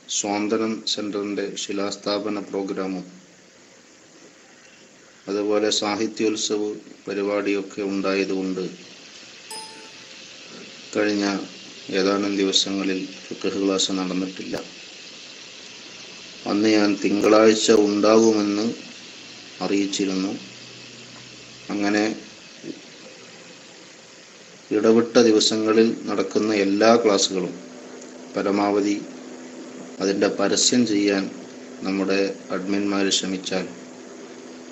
സ്വാന്തനം സെൻ്ററിൻ്റെ ശിലാസ്ഥാപന പ്രോഗ്രാമും അതുപോലെ സാഹിത്യോത്സവ പരിപാടിയൊക്കെ ഉണ്ടായതുകൊണ്ട് കഴിഞ്ഞ ഏതാനും ദിവസങ്ങളിൽ ഫിഖ് ക്ലാസ് നടന്നിട്ടില്ല. അന്ന് ഞാൻ തിങ്കളാഴ്ച ഉണ്ടാകുമെന്ന് അറിയിച്ചിരുന്നു. അങ്ങനെ ഇടവിട്ട ദിവസങ്ങളിൽ നടക്കുന്ന എല്ലാ ക്ലാസ്സുകളും പരമാവധി അതിൻ്റെ പരസ്യം ചെയ്യാൻ നമ്മുടെ അഡ്മിന്മാർ ശ്രമിച്ചാൽ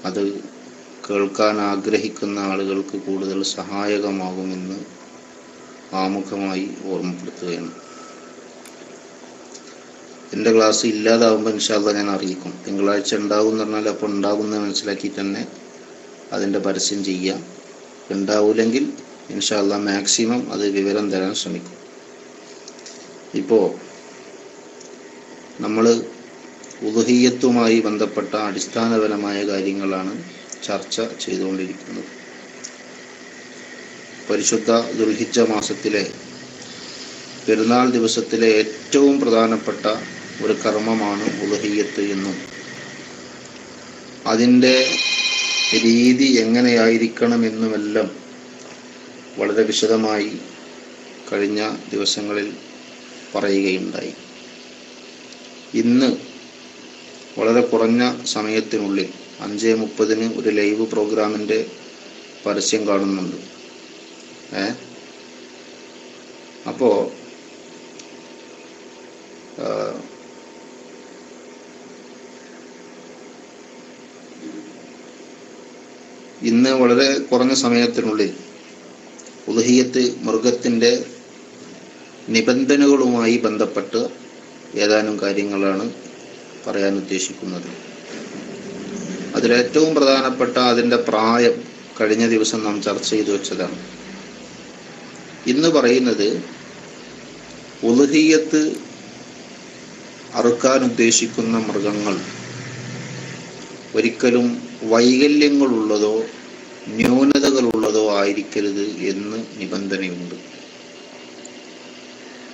അത് കേൾക്കാൻ ആഗ്രഹിക്കുന്ന ആളുകൾക്ക് കൂടുതൽ സഹായകമാകുമെന്ന് ആമുഖമായി ഓർമ്മപ്പെടുത്തുകയാണ്. എൻ്റെ ക്ലാസ് ഇല്ലാതാവുമ്പോൾ ഇൻഷാ അല്ലാഹ് ഞാൻ അറിയിക്കും. തിങ്കളാഴ്ച ഉണ്ടാകും എന്ന് പറഞ്ഞാൽ അപ്പോൾ ഉണ്ടാകുമെന്ന് മനസ്സിലാക്കി തന്നെ അതിൻ്റെ പരസ്യം ചെയ്യാം. ഉണ്ടാവില്ലെങ്കിൽ ഇൻഷാ അല്ലാഹ് മാക്സിമം അത് വിവരം തരാൻ ശ്രമിക്കും. ഇപ്പോൾ നമ്മൾ ഉളുഹിയ്യത്തുമായി ബന്ധപ്പെട്ട അടിസ്ഥാനപരമായ കാര്യങ്ങളാണ് ചർച്ച ചെയ്തുകൊണ്ടിരിക്കുന്നത്. പരിശുദ്ധ ദുൽഹിജ്ജ മാസത്തിലെ പെരുന്നാൾ ദിവസത്തിലെ ഏറ്റവും പ്രധാനപ്പെട്ട ഒരു കർമ്മമാണ് ഉളുഹിയ്യത്ത് എന്നും അതിൻ്റെ രീതി എങ്ങനെയായിരിക്കണമെന്നുമെല്ലാം വളരെ വിശദമായി കഴിഞ്ഞ ദിവസങ്ങളിൽ പറയുകയുണ്ടായി. ഇന്ന് വളരെ കുറഞ്ഞ സമയത്തിനുള്ളിൽ 5:30 ഒരു ലൈവ് പ്രോഗ്രാമിൻ്റെ പരസ്യം കാണുന്നുണ്ട്. അപ്പോൾ ഇന്ന് വളരെ കുറഞ്ഞ സമയത്തിനുള്ളിൽ ഉളുഹിയ്യത്ത് മൃഗത്തിൻ്റെ നിബന്ധനകളുമായി ബന്ധപ്പെട്ട് ഏതാനും കാര്യങ്ങളാണ് പറയാൻ ഉദ്ദേശിക്കുന്നത്. അതിലേറ്റവും പ്രധാനപ്പെട്ട അതിൻ്റെ പ്രായം കഴിഞ്ഞ ദിവസം നാം ചർച്ച ചെയ്തു വെച്ചതാണ്. ഇന്ന് പറയുന്നത് ഉളുഹിയ്യത്ത് അറുക്കാൻ ഉദ്ദേശിക്കുന്ന മൃഗങ്ങൾ ഒരിക്കലും വൈകല്യങ്ങളുള്ളതോ ന്യൂനതകളുള്ളതോ ആയിരിക്കരുത് എന്ന് നിബന്ധനയുണ്ട്.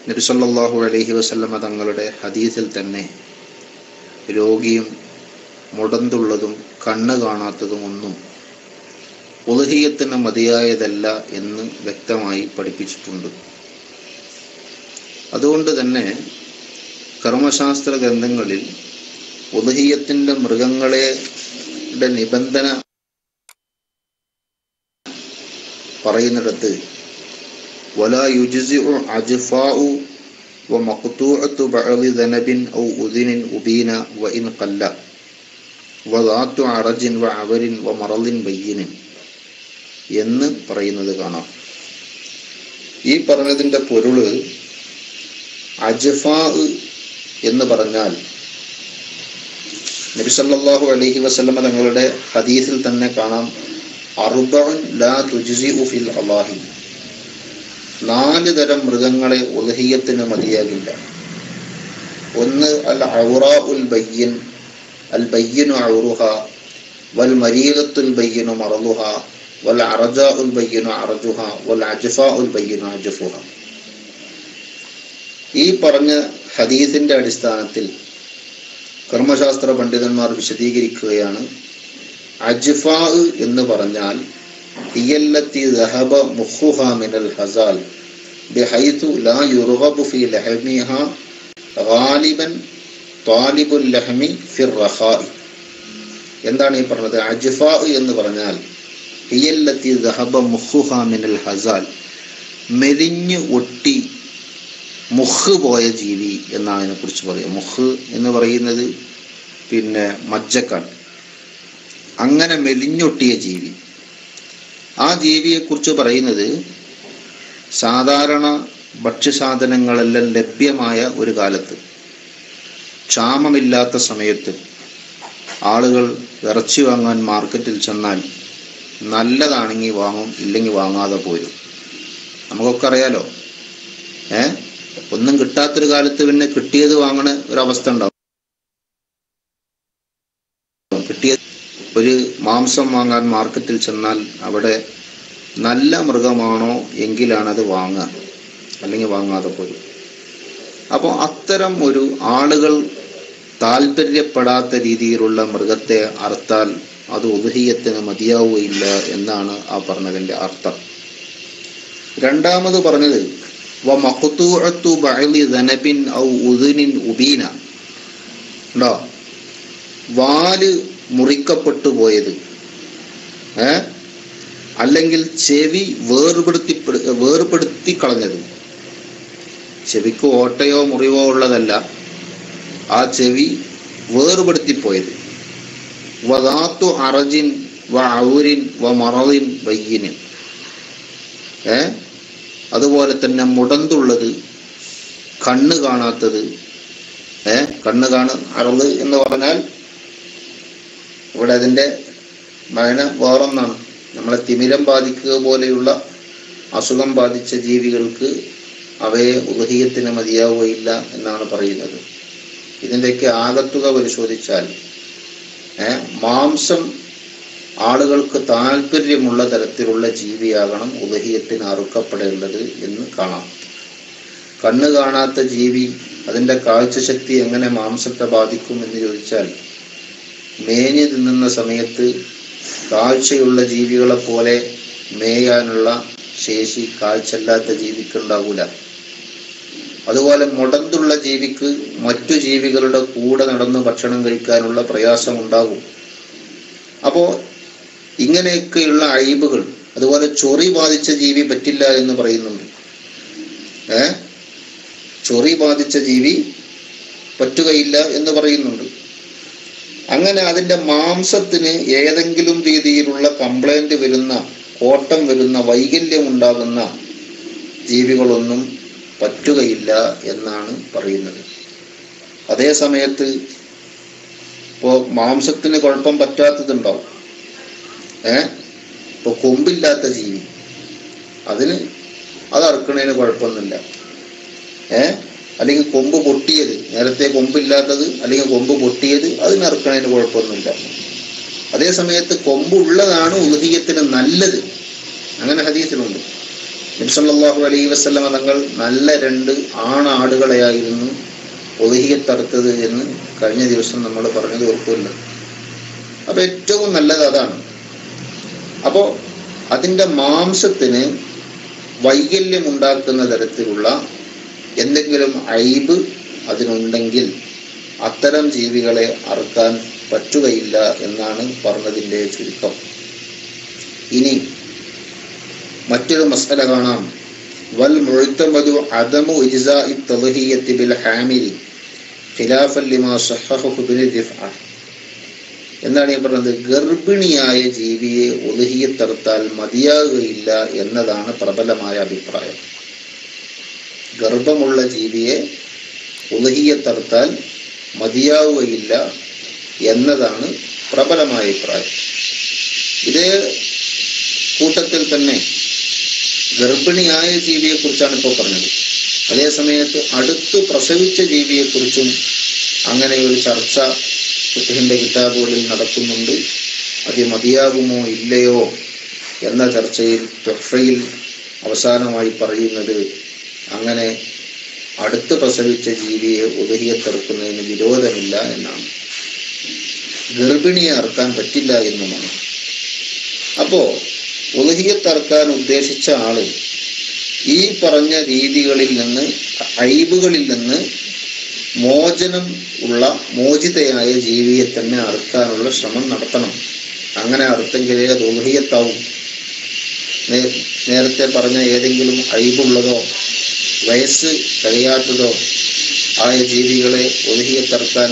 നബി സല്ലല്ലാഹു അലൈഹി വസല്ലമ തങ്ങളുടെ ഹദീസിൽ തന്നെ രോഗിയും മുടന്തുള്ളതും കണ്ണ് കാണാത്തതും ഒന്നും ഉളുഹിയ്യത്തിന് മതിയായതല്ല എന്ന് വ്യക്തമായി പഠിപ്പിച്ചിട്ടുണ്ട്. അതുകൊണ്ട് തന്നെ കർമ്മശാസ്ത്ര ഗ്രന്ഥങ്ങളിൽ ഉളുഹിയ്യത്തിൻ്റെ മൃഗങ്ങളുടെ നിബന്ധന പറയുന്നിടത്ത് വലാ യുജ്സിഉ അജ്ഫാഉ വമഖ്തൂഅതു ബഅദി ദനബിൻ ഔ ഉദിനിൻ ഉബീന വഇൻ ഖല്ല വദാതു അറജിൻ വഅവരിൻ വമറളിൻ ബയ്യിനിൻ എന്ന് പറയുന്നത് കാണാം. ഈ പറഞ്ഞതിൻ്റെ പൊരുള് അജ്ഫാ എന്ന് പറഞ്ഞാൽ നബി സല്ലല്ലാഹു അലൈഹി വസല്ലമ തങ്ങളുടെ ഹദീസിൽ തന്നെ കാണാം, അർബഉൻ ലാ തുജ്സിഉ ഫിൽ അളാഹി, 4 തരം മൃഗങ്ങളെ ഉളുഹിയ്യത്തിന് മതിയാകില്ല. ഒന്ന് അൽ ഔറാഉൽ ബയ്യിൻ, അൽ ബയ്യിനു ഔറുഹ, വൽ മരീദത്തുൽ ബയ്യിനു മറളുഹ, വൽ അറജാഉൽ ബയ്യിനു അറജുഹ, വൽ അജ്ഫാഉൽ ബയ്യിനു അജ്ഫുഹ. ഈ പറഞ്ഞ ഹദീസിന്റെ അടിസ്ഥാനത്തിൽ കർമ്മശാസ്ത്ര പണ്ഡിതന്മാർ വിശദീകരിക്കുകയാണ്, അജ്ഫാ എന്ന് പറഞ്ഞാൽ ഹിയല്ലത്തി ദഹബ മുഖുഹാ മിനൽ ഹസാൽ ബിഹൈതു ലാ യുർഗബു ഫീ ലഹമിഹാ ഗാലിബൻ ത്വാലിബുൽ ലഹമി ഫിർ റഖാഇ. എന്താണ് ഈ പറഞ്ഞത്? അജ്ഫാ എന്ന് പറഞ്ഞാൽ ഹിയല്ലത്തി ദഹബ മുഖുഹാ മിനൽ ഹസാൽ, മെലിഞ്ഞു ഒട്ടി മുഖ് പോയ ജീവി എന്നാണ് അതിനെക്കുറിച്ച് പറയുക. മുഖ് എന്ന് പറയുന്നത് പിന്നെ മജ്ജക്കാണ്. അങ്ങനെ മെലിഞ്ഞൊട്ടിയ ജീവി, ആ ജീവിയെക്കുറിച്ച് പറയുന്നത് സാധാരണ ഭക്ഷ്യസാധനങ്ങളെല്ലാം ലഭ്യമായ ഒരു കാലത്ത്, ക്ഷാമമില്ലാത്ത സമയത്ത് ആളുകൾ ഇറച്ചി വാങ്ങാൻ മാർക്കറ്റിൽ ചെന്നാൽ നല്ലതാണെങ്കിൽ വാങ്ങും, ഇല്ലെങ്കിൽ വാങ്ങാതെ പോരും. നമുക്കൊക്കെ അറിയാലോ. ഒന്നും കിട്ടാത്തൊരു കാലത്ത് പിന്നെ കിട്ടിയത് വാങ്ങണ ഒരവസ്ഥ ഉണ്ടാവും. കിട്ടിയത് ഒരു മാംസം വാങ്ങാൻ മാർക്കറ്റിൽ ചെന്നാൽ അവിടെ നല്ല മൃഗമാണോ എങ്കിലാണ് അത് വാങ്ങുക, അല്ലെങ്കിൽ വാങ്ങാതെ പോരും. അപ്പോൾ അത്തരം ഒരു ആളുകൾ താല്പര്യപ്പെടാത്ത രീതിയിലുള്ള മൃഗത്തെ അറുത്താൽ അത് ഉദ്ഹിയത്തിന് മതിയാവുകയില്ല എന്നാണ് ആ പറഞ്ഞതിൻ്റെ അർത്ഥം. രണ്ടാമത് പറഞ്ഞത് വമഖ്തൂഅത്തു ബഅലി ദനബിൻ ഔ ഉദ്നിൻ ഉബീന ഉണ്ടോ, വാല് മുറിക്കപ്പെട്ടു പോയത്, അല്ലെങ്കിൽ ചെവി വേർപെടുത്തി കളഞ്ഞത്. ചെവിക്ക് ഓട്ടയോ മുറിവോ ഉള്ളതല്ല, ആ ചെവി വേർപെടുത്തിപ്പോയത്. വദാത്തു അറജിൻ വ ഔരിൻ വ മറദിൻ ബയ്യിന്, അതുപോലെ തന്നെ മുടന്തുള്ളത്, കണ്ണ് കാണാത്തത്. കണ്ണ് അറള് എന്ന് പറഞ്ഞാൽ ഇവിടെ അതിൻ്റെ മഴ വേറൊന്നാണ്. നമ്മളെ തിമിരം ബാധിക്കുക പോലെയുള്ള അസുഖം ബാധിച്ച ജീവികൾക്ക് അവയെ ഉദ്ഹിയത്തിന് മതിയാവുകയില്ല എന്നാണ് പറയുന്നത്. ഇതിൻ്റെയൊക്കെ ആകത്തുക പരിശോധിച്ചാൽ മാംസം ആളുകൾക്ക് താല്പര്യമുള്ള തരത്തിലുള്ള ജീവിയാകണം ഉദ്ഹിയത്തിന് അറുക്കപ്പെടേണ്ടത് എന്ന് കാണാം. കണ്ണ് കാണാത്ത ജീവി, അതിൻ്റെ കാഴ്ചശക്തി എങ്ങനെ മാംസത്തെ ബാധിക്കും എന്ന് ചോദിച്ചാൽ, മേഞ്ഞ് തിന്നുന്ന സമയത്ത് കാഴ്ചയുള്ള ജീവികളെ പോലെ മേയാനുള്ള ശേഷി കാഴ്ചയില്ലാത്ത ജീവിക്കുണ്ടാകൂല. അതുപോലെ മുടന്തുള്ള ജീവിക്ക് മറ്റു ജീവികളുടെ കൂടെ നടന്ന് ഭക്ഷണം കഴിക്കാനുള്ള പ്രയാസമുണ്ടാകും. അപ്പോൾ ഇങ്ങനെയൊക്കെയുള്ള അയ്ബുകൾ, അതുപോലെ ചൊറി ബാധിച്ച ജീവി പറ്റില്ല എന്ന് പറയുന്നുണ്ട്. ചൊറി ബാധിച്ച ജീവി പറ്റുകയില്ല എന്ന് പറയുന്നുണ്ട്. അങ്ങനെ അതിൻ്റെ മാംസത്തിന് ഏതെങ്കിലും രീതിയിലുള്ള കംപ്ലൈന്റ് വരുന്ന, കോട്ടം വരുന്ന, വൈകല്യം ഉണ്ടാകുന്ന ജീവികളൊന്നും പറ്റുകയില്ല എന്നാണ് പറയുന്നത്. അതേ സമയത്ത് ഇപ്പോൾ മാംസത്തിന് കുഴപ്പം പറ്റാത്തതുണ്ടാവും. ഇപ്പോൾ കൊമ്പില്ലാത്ത ജീവി, അത് അറുക്കണേന് കുഴപ്പമൊന്നുമില്ല. അല്ലെങ്കിൽ കൊമ്പ് പൊട്ടിയത്, നേരത്തെ കൊമ്പില്ലാത്തത് അല്ലെങ്കിൽ കൊമ്പ് പൊട്ടിയത്, അതിന് അറുക്കണേന് കുഴപ്പമൊന്നുമില്ല. അതേ സമയത്ത് കൊമ്പുള്ളതാണ് ഉദ്ഹിയത്തിന് നല്ലത്. അങ്ങനെ ഹദീസിലുണ്ട്. നബി സല്ലല്ലാഹു അലൈഹി വസല്ലമ തങ്ങൾ നല്ല 2 ആണാടുകളെയായിരുന്നു ഉദ്ഹിയത്തറുത്തത് എന്ന് കഴിഞ്ഞ ദിവസം നമ്മൾ പറഞ്ഞത് ഓർക്കുമല്ലോ. അപ്പൊ ഏറ്റവും നല്ലത് അതാണ്. അപ്പോൾ അതിൻ്റെ മാംസത്തിന് വൈകല്യം ഉണ്ടാക്കുന്ന തരത്തിലുള്ള എന്തെങ്കിലും അയ്ബ് അതിനുണ്ടെങ്കിൽ അത്തരം ജീവികളെ അറുക്കാൻ പറ്റുകയില്ല എന്നാണ് പറഞ്ഞതിൻ്റെ ചുരുക്കം. ഇനി മറ്റൊരു മസ്അല കാണാം. വൽ മുഅ്തമദു അദമു ഇജ്സാഇ തദ്ഹിയത്തി ബിൽ ഹാമിലി ഖിലാഫൻ ലിമാ സഹഹഹു ബിൽ റിഫഅ. എന്താണ് ഈ പറഞ്ഞത്? ഗർഭിണിയായ ജീവിയെ ഉദ്ഹിയത്തറുത്താൽ മതിയാകുകയില്ല എന്നതാണ് പ്രബലമായ അഭിപ്രായം. ഗർഭമുള്ള ജീവിയെ ഉദ്ഹിയത്തറുത്താൽ മതിയാവുകയില്ല എന്നതാണ് പ്രബലമായ അഭിപ്രായം. ഇതേ കൂട്ടത്തിൽ തന്നെ ഗർഭിണിയായ ജീവിയെക്കുറിച്ചാണ് ഇപ്പോൾ പറഞ്ഞത്. അതേ സമയത്ത് അടുത്ത് പ്രസവിച്ച ജീവിയെക്കുറിച്ചും അങ്ങനെ ഒരു ചർച്ച ഫിഖ്ഹിന്റെ കിതാബുകളിൽ നടക്കുന്നുണ്ട്. അത് മതിയാകുമോ ഇല്ലയോ എന്ന ചർച്ചയിൽ തുഹ്ഫയിൽ അവസാനമായി പറയുന്നത്, അങ്ങനെ അടുത്ത് പ്രസവിച്ച ജീവിയെ ഉദ്ഹിയത്തറുക്കുന്നതിന് വിരോധമില്ല എന്നാണ്. ഗർഭിണിയെ അറുക്കാൻ പറ്റില്ല എന്നുമാണ്. അപ്പോൾ ഉദ്ഹിയത്തറുക്കാൻ ഉദ്ദേശിച്ച ആള് ഈ പറഞ്ഞ രീതികളിൽ നിന്ന്, അയ്ബുകളിൽ നിന്ന് മോചനം ഉള്ള മോചിതയായ ജീവിയെ തന്നെ അറുക്കാനുള്ള ശ്രമം നടത്തണം. അങ്ങനെ അറുത്തെങ്കിലേ അത് ഉദ്ഹിയത്താവും. നേരത്തെ പറഞ്ഞ ഏതെങ്കിലും അയ്ബുള്ളതോ വയസ്സ് കഴിയാത്തതോ ആയ ജീവികളെ ഉദ്ഹിയത്തറുക്കാൻ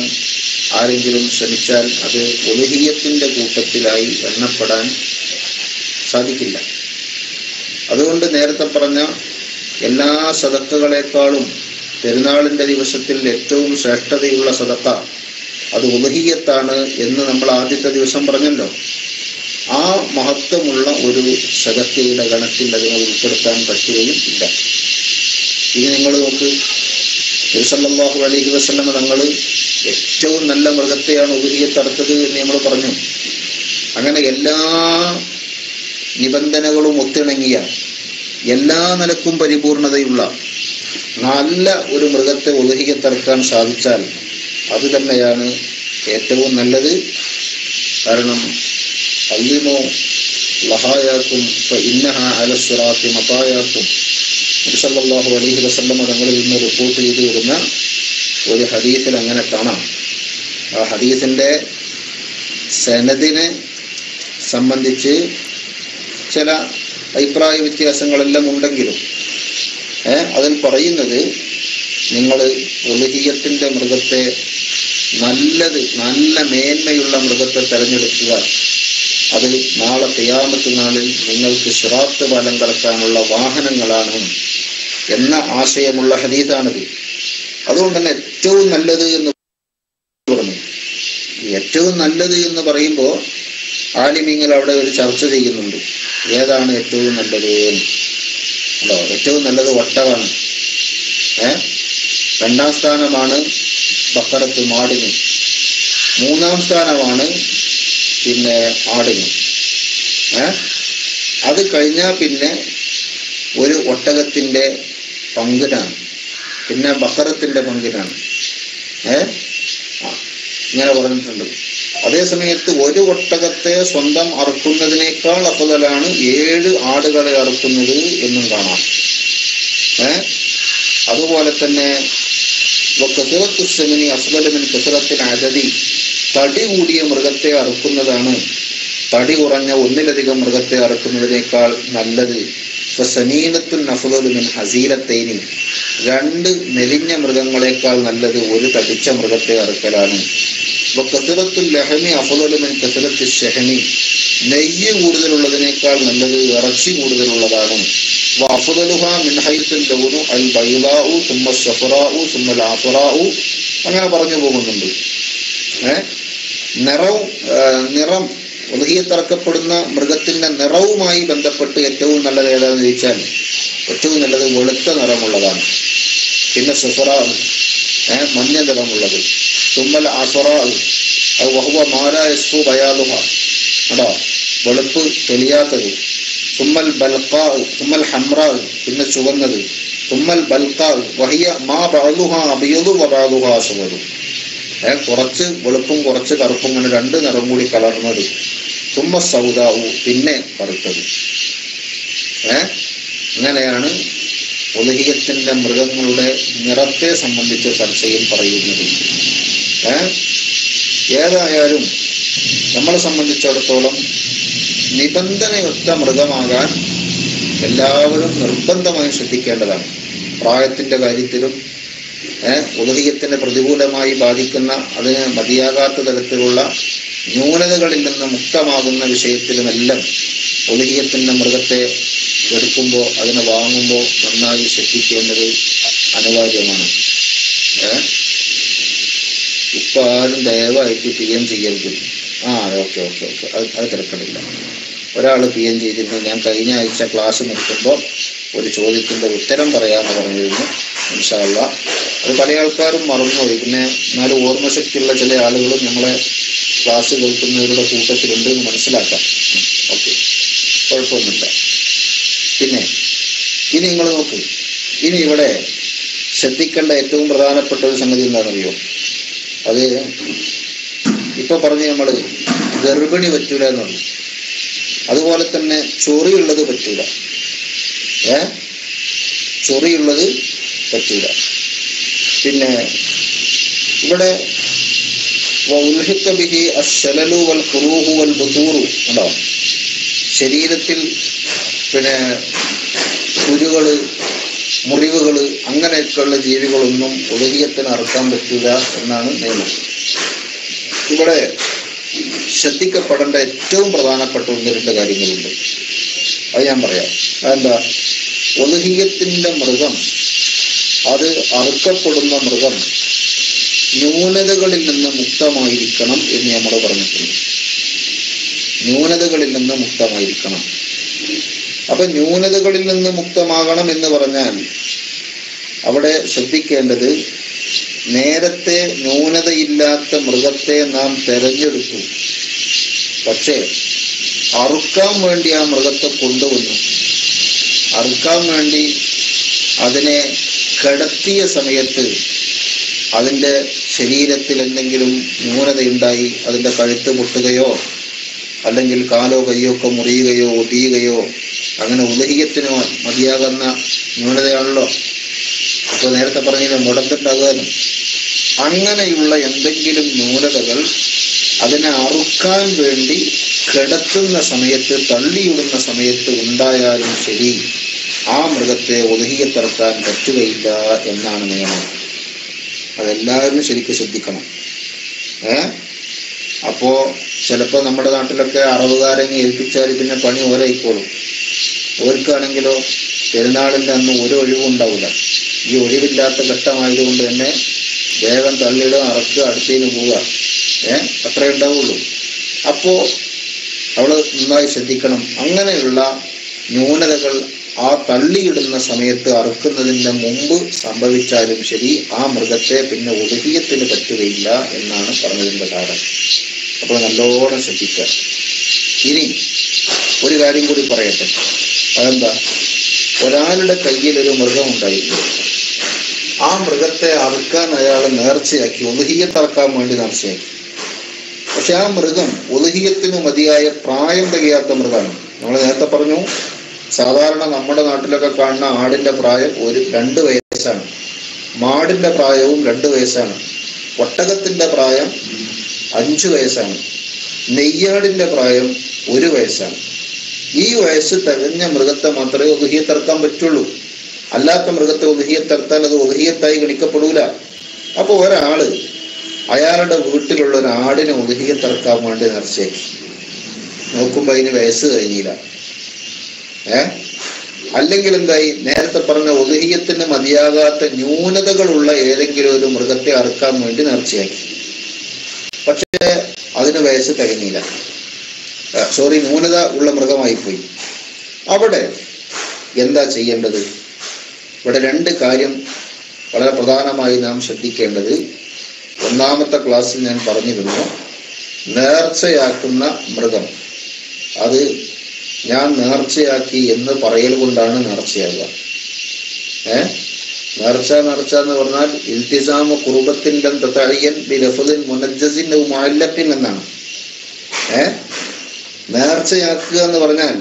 ആരെങ്കിലും ശ്രമിച്ചാൽ അത് ഉദ്ഹിയത്തിൻ്റെ കൂട്ടത്തിലായി എണ്ണപ്പെടാൻ സാധിക്കില്ല. അതുകൊണ്ട് നേരത്തെ പറഞ്ഞ എല്ലാ സദക്കകളെക്കാളും പെരുന്നാളിൻ്റെ ദിവസത്തിൽ ഏറ്റവും ശ്രേഷ്ഠതയുള്ള സദക്ക അത് ഉദ്ഹിയത്താണ് എന്ന് നമ്മൾ ആദ്യത്തെ ദിവസം പറഞ്ഞല്ലോ. ആ മഹത്വമുള്ള ഒരു സദക്കയുടെ ഗണത്തിൽ അതിനെ ഉൾപ്പെടുത്താൻ പറ്റുകയും ഇല്ല. ഇനി നിങ്ങൾ നോക്ക്, നബി സല്ലല്ലാഹു അലൈഹി വസല്ലമ തങ്ങൾ ഏറ്റവും നല്ല മൃഗത്തെയാണ് ഉദ്ഹിയത്തറുത്തത് എന്ന് നമ്മൾ പറഞ്ഞു. അങ്ങനെ എല്ലാ നിബന്ധനകളും ഒത്തിണങ്ങിയ, എല്ലാ നിലക്കും പരിപൂർണതയുള്ള നല്ല ഒരു മൃഗത്തെ ഉദ്ഹിയത്തറക്കാൻ സാധിച്ചാൽ അത് തന്നെയാണ് ഏറ്റവും നല്ലത്. കാരണം അല്ലിമോ ലഹായാക്കും ഇന്നഹ അലസ്വറാത്തി മതായാക്കും നബി സല്ലല്ലാഹു അലൈഹി വസല്ലം തങ്ങളിൽ നിന്ന് റിപ്പോർട്ട് ചെയ്തു വരുന്ന ഒരു ഹദീസിൽ അങ്ങനെ കാണാം. ആ ഹദീസിൻ്റെ സനദിനെ സംബന്ധിച്ച് ചില അഭിപ്രായ വ്യത്യാസങ്ങളെല്ലാം ഉണ്ടെങ്കിലും അതിൽ പറയുന്നത്, നിങ്ങൾ ഉലുഹിയ്യത്തിൻ്റെ മൃഗത്തെ നല്ല മേന്മയുള്ള മൃഗത്തെ തിരഞ്ഞെടുക്കുക. അത് നാളെ ഖിയാമത്ത് നാളിൽ നിങ്ങൾക്ക് സിറാത്ത് പാലം കടക്കാനുള്ള വാഹനങ്ങളാണ് എന്ന ആശയമുള്ള ഹദീസാണിത്. അതുകൊണ്ട് തന്നെ ഏറ്റവും നല്ലത് എന്ന് പറഞ്ഞു. ഏറ്റവും നല്ലത് എന്ന് പറയുമ്പോൾ ആലിമീങ്ങൾ അവിടെ ഒരു ചർച്ച ചെയ്യുന്നുണ്ട്, ഏതാണ് ഏറ്റവും നല്ലത് അല്ലോ. ഏറ്റവും നല്ലത് ഒട്ടകമാണ്. രണ്ടാം സ്ഥാനമാണ് ബക്കറത്ത് മാടിന്, മൂന്നാം സ്ഥാനമാണ് പിന്നെ ആടിന്. അത് കഴിഞ്ഞാൽ പിന്നെ ഒരു ഒട്ടകത്തിൻ്റെ പങ്കിനാണ്, പിന്നെ ബക്കറത്തിൻ്റെ പങ്കിനാണ്. ഇങ്ങനെ പറഞ്ഞിട്ടുണ്ട്. അതേ സമയത്ത് ഒരു ഒട്ടകത്തെ സ്വന്തം അറുക്കുന്നതിനേക്കാൾ അഫ്ളലാണ് 7 ആടുകളെ അറുക്കുന്നത് എന്നും കാണാം. അതുപോലെ തന്നെ തടി കൂടിയ മൃഗത്തെ അറുക്കുന്നതാണ് തടി കുറഞ്ഞ ഒന്നിലധികം മൃഗത്തെ അറുക്കുന്നതിനേക്കാൾ നല്ലത്. ഹസീലത്തൈനി, 2 മെലിഞ്ഞ മൃഗങ്ങളെക്കാൾ നല്ലത് ഒരു തടിച്ച മൃഗത്തെ അറുക്കലാണ്. നെയ്യ് കൂടുതലുള്ളതിനേക്കാൾ നല്ലത് ഇറച്ചി കൂടുതലുള്ളതാണ്. അങ്ങനെ പറഞ്ഞു പോകുന്നുണ്ട്. നിറം ഉദ്ഹിയത്തറക്കപ്പെടുന്ന മൃഗത്തിന്റെ നിറവുമായി ബന്ധപ്പെട്ട് ഏറ്റവും നല്ലത് ഏതാണെന്ന് ചോദിച്ചാൽ ഏറ്റവും നല്ലത് വെളുത്ത നിറമുള്ളതാണ്. പിന്നെ സുഫറാ, മഞ്ഞ നിറമുള്ളത്. തുമ്മൽ അഫറാ അത് വഹുവ മാലാ യസ്ഫു ബയാലുഹ, കേട്ടോ, വെളുപ്പ് തെളിയാത്തത്. തുമ്മൽ ബൽഖാ, തുമ്മൽ ഹംറാ, പിന്നെ ചുവന്നത്. തുമ്മൽ ബൽഖാ വഹിയ മാ ബഅദുഹ അബിയദു വ ബഅദുഹ അസ്വദു, കുറച്ച് വെളുപ്പും കുറച്ച് കറുപ്പും, അങ്ങനെ 2 നിറം കൂടി കലർന്നത്. തുമ്മ സൗദാവു, പിന്നെ കറുത്തത്. ഇങ്ങനെയാണ് ഉലുഹിയ്യത്തിന്റെ മൃഗങ്ങളുടെ നിറത്തെ സംബന്ധിച്ച ചർച്ചയിൽ പറയുന്നത്. ഏതായാലും നമ്മളെ സംബന്ധിച്ചിടത്തോളം നിബന്ധനയൊത്ത മൃഗമാകാൻ എല്ലാവരും നിർബന്ധമായും ശ്രദ്ധിക്കേണ്ടതാണ്. പ്രായത്തിന്റെ കാര്യത്തിലും ഉലുഹിയ്യത്തിനെ പ്രതികൂലമായി ബാധിക്കുന്ന, അതിന് മതിയാകാത്ത തരത്തിലുള്ള ന്യൂനതകളിൽ നിന്ന് മുക്തമാകുന്ന വിഷയത്തിലുമെല്ലാം ഉലുഹിയ്യത്തിന്റെ മൃഗത്തെ എടുക്കുമ്പോൾ, അതിനെ വാങ്ങുമ്പോൾ നന്നായി ശ്രദ്ധിക്കേണ്ടത് അനിവാര്യമാണ്. ഇപ്പൊ ആരും ദയവായിട്ട് PM ചെയ്യരുത്. ഓക്കെ അത് തിരക്കടില്ല. ഒരാൾ PM ചെയ്തിരുന്നു. ഞാൻ കഴിഞ്ഞ ആഴ്ച ക്ലാസ് നിർത്തുമ്പോൾ ഒരു ചോദ്യത്തിന്റെ ഉത്തരം പറയാമെന്ന് പറഞ്ഞിരുന്നു. ഇൻഷാ അല്ലാഹ് അത് പല ആൾക്കാരും മറന്നുപോയി. പിന്നെ എന്നാലും ഓർമ്മശക്തിയുള്ള ചില ആളുകളും നമ്മളെ ക്ലാസ് കേൾക്കുന്നവരുടെ കൂട്ടത്തിലുണ്ട് എന്ന് മനസ്സിലാക്കാം. ഓക്കെ, കുഴപ്പമൊന്നുമില്ല. പിന്നെ ഇനി നിങ്ങൾ നോക്കൂ, ഇനി ഇവിടെ ശ്രദ്ധിക്കേണ്ട ഏറ്റവും പ്രധാനപ്പെട്ട ഒരു സംഗതി എന്താണെന്നറിയോ? അത് ഇപ്പൊ പറഞ്ഞ് നമ്മൾ ഗർഭിണി പറ്റൂല എന്നുള്ളു. അതുപോലെ തന്നെ ചൊറിയുള്ളത് പറ്റൂല. ചൊറിയുള്ളത് പറ്റൂല. പിന്നെ ഇവിടെ ഉണ്ടോ, ശരീരത്തിൽ പിന്നെ കുരുകള്, മുറിവുകള്, അങ്ങനെയൊക്കെയുള്ള ജീവികളൊന്നും ഉലുഹിയ്യത്തിന് അറുക്കാൻ പറ്റൂല എന്നാണ് നിയമം. ഇവിടെ ശ്രദ്ധിക്കപ്പെടേണ്ട ഏറ്റവും പ്രധാനപ്പെട്ട 1-2 കാര്യങ്ങളുണ്ട്. അത് ഞാൻ പറയാം. അതെന്താ? ഉലുഹിയ്യത്തിന്റെ മൃഗം, അത് അറുക്കപ്പെടുന്ന മൃഗം ന്യൂനതകളിൽ നിന്ന് മുക്തമായിരിക്കണം എന്ന് നമ്മൾ പറഞ്ഞിട്ടുണ്ട്. ന്യൂനതകളിൽ നിന്ന് മുക്തമായിരിക്കണം. അപ്പൊ ന്യൂനതകളിൽ നിന്ന് മുക്തമാകണം എന്ന് പറഞ്ഞാൽ അവിടെ ശ്രദ്ധിക്കേണ്ടത്, നേരത്തെ ന്യൂനതയില്ലാത്ത മൃഗത്തെ നാം തെരഞ്ഞെടുത്തു, പക്ഷേ അറുക്കാൻ വേണ്ടി ആ മൃഗത്തെ കൊണ്ടുവന്നു, അറുക്കാൻ വേണ്ടി അതിനെ കിടത്തിയ സമയത്ത് അതിൻ്റെ ശരീരത്തിൽ എന്തെങ്കിലും ന്യൂനതയുണ്ടായി, അതിൻ്റെ കഴുത്ത് പൊട്ടുകയോ അല്ലെങ്കിൽ കാലോ കയ്യോ ഒക്കെ മുറിയുകയോ ഒടിയുകയോ, അങ്ങനെ ഉദഹിയത്തിന് മതിയാകുന്ന ന്യൂനതയാണല്ലോ. അപ്പോൾ നേരത്തെ പറഞ്ഞില്ല മുടക്കുണ്ടാകാനും, അങ്ങനെയുള്ള എന്തെങ്കിലും ന്യൂനതകൾ അതിനെ അറുക്കാൻ വേണ്ടി കിടത്തുന്ന സമയത്ത്, തള്ളിയിടുന്ന സമയത്ത് ഉണ്ടായാലും ശരി, ആ മൃഗത്തെ ഉദഹിയത്തിറക്കാൻ പറ്റുകയില്ല എന്നാണ് നിയമം. അതെല്ലാവരും ശരിക്കും ശ്രദ്ധിക്കണം. അപ്പോ ചിലപ്പോൾ നമ്മുടെ നാട്ടിലൊക്കെ അറവുകാരെങ്കിൽ ഏൽപ്പിച്ചാൽ പിന്നെ പണി ഓരായിക്കോളും. ഓർക്കാണെങ്കിലോ പെരുന്നാളിൻ്റെ അന്ന് ഒരു ഒഴിവും ഉണ്ടാവില്ല. ഈ ഒഴിവില്ലാത്ത ഘട്ടമായതുകൊണ്ട് തന്നെ വേഗം തള്ളിയിടുക, അറക്കുക, അടുത്തേന് പോവുക, അത്രേ ഉണ്ടാവുള്ളൂ. അപ്പോൾ അവൾ നന്നായി ശ്രദ്ധിക്കണം. അങ്ങനെയുള്ള ന്യൂനതകൾ ആ തള്ളിയിടുന്ന സമയത്ത് അറുക്കുന്നതിന് മുമ്പ് സംഭവിച്ചാലും ശരി, ആ മൃഗത്തെ പിന്നെ ഉദഹിയത്തിന് പറ്റുകയില്ല എന്നാണ് പറഞ്ഞതിൻ്റെ കാരണം. അപ്പോൾ നല്ലോണം ശ്രദ്ധിക്കുക. ഇനി ഒരു കാര്യം കൂടി പറയട്ടെ. അതെന്താ? ഒരാളുടെ കയ്യിൽ ഒരു മൃഗം ഉണ്ടായിരുന്നു. ആ മൃഗത്തെ അറുക്കാൻ അയാൾ നേർച്ചയാക്കി, ഉദഹിയത്തറക്കാൻ വേണ്ടി നേർച്ചയാക്കി. പക്ഷെ ആ മൃഗം ഉദഹിയത്തിന് മതിയായ പ്രായം തികയാത്ത മൃഗമാണ്. നമ്മൾ നേരത്തെ പറഞ്ഞു, സാധാരണ നമ്മുടെ നാട്ടിലൊക്കെ കാണുന്ന ആടിൻ്റെ പ്രായം 2 വയസ്സാണ്. മാടിൻ്റെ പ്രായവും 2 വയസ്സാണ്. ഒട്ടകത്തിൻ്റെ പ്രായം 5 വയസ്സാണ്. നെയ്യാടിൻ്റെ പ്രായം 1 വയസ്സാണ്. ഈ വയസ്സ് തികഞ്ഞ മൃഗത്തെ മാത്രമേ ഉദഹിയത്തിറക്കാൻ പറ്റുള്ളൂ. അല്ലാത്ത മൃഗത്തെ ഉദഹിയത്തിറത്താൽ അത് ഉദഹിയത്തായി ഗണിക്കപ്പെടൂല. അപ്പോൾ ഒരാള് അയാളുടെ വീട്ടിലുള്ള ഒരു ആടിനെ ഉദഹിയത്തിറക്കാൻ വേണ്ടി നേർച്ചയാക്കി. നോക്കുമ്പോൾ അതിന് വയസ്സ് കഴിഞ്ഞില്ല. അല്ലെങ്കിൽ എന്തായി? നേരത്തെ പറഞ്ഞ ഉദഹിയത്തിന് മതിയാകാത്ത ന്യൂനതകളുള്ള ഏതെങ്കിലും ഒരു മൃഗത്തെ അറുക്കാൻ വേണ്ടി നേർച്ചയാക്കി. പക്ഷേ അതിന് വയസ്സ് തികഞ്ഞില്ല. ന്യൂനത ഉള്ള മൃഗമായി പോയി. അവിടെ എന്താ ചെയ്യേണ്ടത്? ഇവിടെ 2 കാര്യം വളരെ പ്രധാനമായി നാം ശ്രദ്ധിക്കേണ്ടത്. ഒന്നാമത്തെ ക്ലാസ്സിൽ ഞാൻ പറഞ്ഞിരുന്നു, നേർച്ചയാക്കുന്ന മൃഗം അത് ഞാൻ നേർച്ചയാക്കി എന്ന് പറയൽ കൊണ്ടാണ് നേർച്ചയാകുക. നേർച്ച എന്ന് പറഞ്ഞാൽ ഇൽത്തിസാമു ഖുർബത്തിൻ തതഅയ്യൻ ബിലഫ്ദിൻ മുനജ്ജസിൻ ഔ മുഅല്ലഖിൻ എന്നാണ്. നേർച്ചയാക്കുക എന്ന് പറഞ്ഞാൽ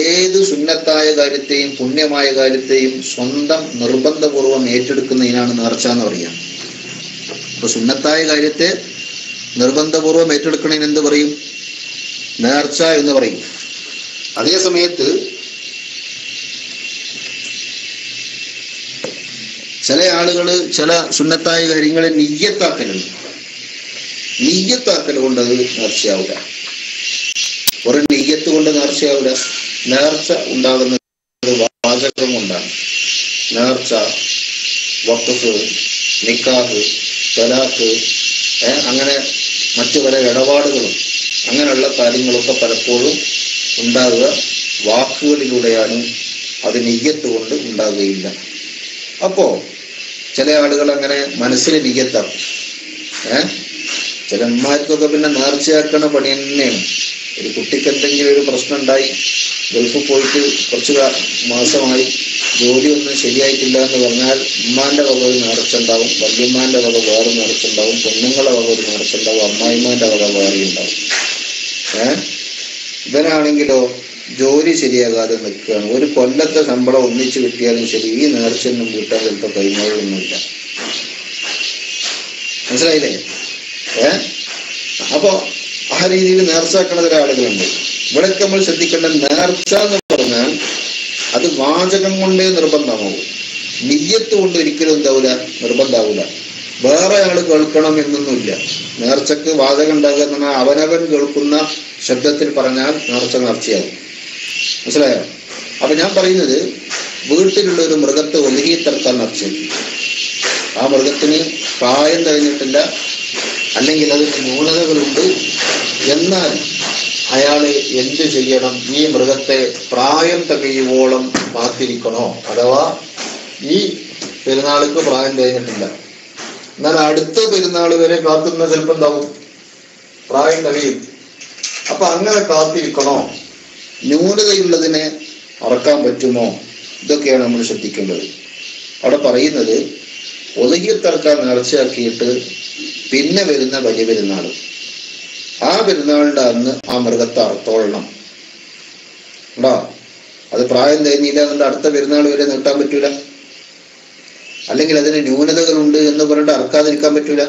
ഏത് സുന്നത്തായ കാര്യത്തെയും പുണ്യമായ കാര്യത്തെയും സ്വന്തം നിർബന്ധപൂർവം ഏറ്റെടുക്കുന്നതിനാണ് നേർച്ച എന്ന് പറയുക. അപ്പൊ സുന്നത്തായ കാര്യത്തെ നിർബന്ധപൂർവം ഏറ്റെടുക്കുന്നതിന് എന്ത് പറയും? നേർച്ച എന്ന് പറയും. അതേ സമയത്ത് ചില ആളുകൾ ചില സുന്നത്തായ കാര്യങ്ങളെ നിയ്യത്താക്കലുണ്ട്. നിയ്യത്താക്കൽ കൊണ്ട് അത് നേർച്ചയാവില്ല. ഒരു നിയ്യത്ത് കൊണ്ട് നേർച്ചയാവില്ല. നേർച്ച ഉണ്ടാകുന്നത് വാചകം കൊണ്ടാണ്. നേർച്ച, വഖഫ്, നിക്കാഹ്, തലാഖ്, അങ്ങനെ മറ്റു പല ഇടപാടുകളും അങ്ങനെയുള്ള കാര്യങ്ങളൊക്കെ പലപ്പോഴും ഉണ്ടാകുക വാക്കുകളിലൂടെയാണ്. അത് നിയ്യത്ത് കൊണ്ട് ഉണ്ടാകുകയില്ല. അപ്പോൾ ചില ആളുകൾ അങ്ങനെ മനസ്സിൽ നിയ്യത്താക്കും. ചില അമ്മമാർക്കൊക്കെ പിന്നെ നേർച്ചയാക്കണ പണി തന്നെയാണ്. ഒരു കുട്ടിക്ക് എന്തെങ്കിലും ഒരു പ്രശ്നം ഉണ്ടായി, ഗൾഫിൽ പോയിട്ട് കുറച്ച് മാസമായി, ജോലിയൊന്നും ശരിയായിട്ടില്ല എന്ന് പറഞ്ഞാൽ ഉമ്മാന്റെ വക ഒരു നേർച്ചുണ്ടാവും, വല്യമ്മാന്റെ വക വേറെ നേർച്ചുണ്ടാവും, പെണ്ണുങ്ങളെ വക ഒരു നേർച്ചുണ്ടാവും, അമ്മായിമാന്റെ വക വേറെ ഉണ്ടാവും. ഇവനാണെങ്കിലോ ജോലി ശരിയാകാതെ നിൽക്കുകയാണ്. ഒരു കൊല്ലത്തെ ശമ്പളം ഒന്നിച്ച് കിട്ടിയാലും ശരി, ഈ നേർച്ചയൊന്നും വീട്ടാൻ ചിലപ്പോൾ കഴിഞ്ഞൊന്നുമില്ല. മനസ്സിലായില്ലേ? അപ്പൊ ആ രീതിയിൽ നേർച്ചാക്കണ ചില ആളുകളുണ്ട്. ഇവിടെയൊക്കെ നമ്മൾ ശ്രദ്ധിക്കേണ്ട, നേർച്ച എന്ന് പറഞ്ഞാൽ അത് വാചകം കൊണ്ടേ നിർബന്ധമാവും. നിയ്യത്ത് കൊണ്ട് ഒരിക്കലും എന്താവൂല, നിർബന്ധമാവൂല. വേറെ ആള് കേൾക്കണം എന്നൊന്നുമില്ല. നേർച്ചക്ക് വാചകം ഉണ്ടാകുക എന്ന് പറഞ്ഞാൽ അവനവൻ കേൾക്കുന്ന ശബ്ദത്തിൽ പറഞ്ഞാൽ നേർച്ചയാകും. മനസ്സിലായോ? അപ്പൊ ഞാൻ പറയുന്നത്, വീട്ടിലുള്ള ഒരു മൃഗത്തെ ഒതുങ്ങിത്തർക്കാൻ നേർച്ചയാക്കി. ആ മൃഗത്തിന് പ്രായം കഴിഞ്ഞിട്ടില്ല, അല്ലെങ്കിൽ അതിന് ന്യൂനതകളുണ്ട്. എന്നാൽ അയാള് എന്ത് ചെയ്യണം? ഈ മൃഗത്തെ പ്രായം തികയുവോളം കാത്തിരിക്കണോ? അഥവാ ഈ പെരുന്നാൾക്ക് പ്രായം കഴിഞ്ഞിട്ടില്ല, എന്നാൽ അടുത്ത പെരുന്നാൾ വരെ കാത്തുന്ന ചിലപ്പോൾ എന്താവും, പ്രായം തികയും. അപ്പൊ അങ്ങനെ കാത്തിരിക്കണോ? ന്യൂനതയുള്ളതിനെ അറക്കാൻ പറ്റുമോ? ഇതൊക്കെയാണ് നമ്മൾ ശ്രദ്ധിക്കേണ്ടത്. അവിടെ പറയുന്നത് ഉദ്ഹിയത്തറക്കാൻ നേർച്ചയാക്കിയിട്ട് പിന്നെ വരുന്ന വലിയ പെരുന്നാൾ, ആ പെരുന്നാളിൻ്റെ അന്ന് ആ മൃഗത്തെ അറുത്തോളണം. ഉണ്ടോ? അത് പ്രായം കഴിഞ്ഞില്ല എന്നുകൊണ്ട് അടുത്ത പെരുന്നാൾ വരെ നീട്ടാൻ പറ്റൂല, അല്ലെങ്കിൽ അതിന് ന്യൂനതകളുണ്ട് എന്ന് പറഞ്ഞിട്ട് അറക്കാതിരിക്കാൻ പറ്റൂല.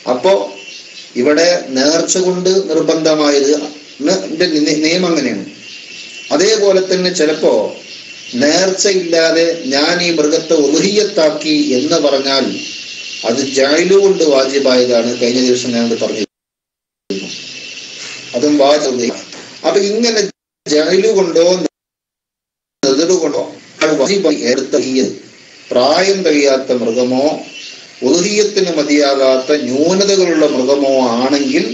അപ്പോ ഇവിടെ നേർച്ച കൊണ്ട് നിർബന്ധമായത് നിയമം അങ്ങനെയാണ്. അതേപോലെ തന്നെ ചിലപ്പോ നേർച്ചയില്ലാതെ ഞാൻ ഈ മൃഗത്തെ ഉദ്ഹിയത്താക്കി എന്ന് പറഞ്ഞാൽ അത് ജഅ്ലു കൊണ്ട് വാജിബായതാണ്. കഴിഞ്ഞ ദിവസം ഞാൻ പറഞ്ഞു, അതും വാജിബ്. അപ്പൊ ഇങ്ങനെ ജഅ്ലു കൊണ്ടോ നദറു കൊണ്ടോ പ്രായം കഴിയാത്ത മൃഗമോ ഉദ്ഹിയത്തിന് മതിയാകാത്ത ന്യൂനതകളുള്ള മൃഗമോ ആണെങ്കിൽ